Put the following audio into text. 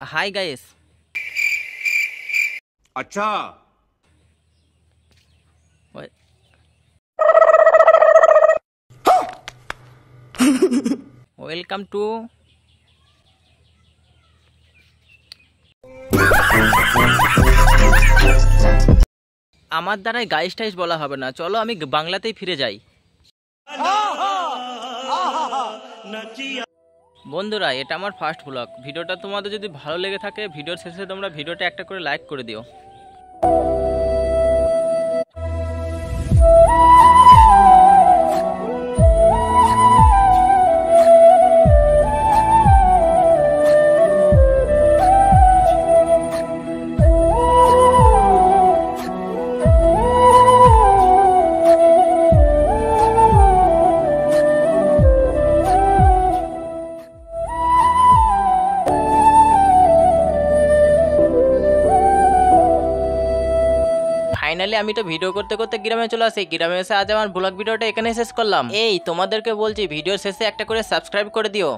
Hi guys. अच्छा। What? Welcome to আমার দ্বারাই গাইস টাইস বলা হবে না, চলো আমি বাংলাতেই ফিরে যাই। বন্ধুরা, এটা আমার ফার্স্ট ব্লগ। ভিডিওটা তোমাদের যদি ভালো লেগে থাকে, ভিডিওর শেষে তোমরা ভিডিওটা একটা করে লাইক করে দিও। ফাইনালি আমি তো ভিডিও করতে করতে গ্রামে চলে আসি। গ্রামে এসে আজ আমার ব্লগ ভিডিওটা এখানে শেষ করলাম। এই তোমাদেরকে বলছি, ভিডিওর শেষে একটা করে সাবস্ক্রাইব করে দিও।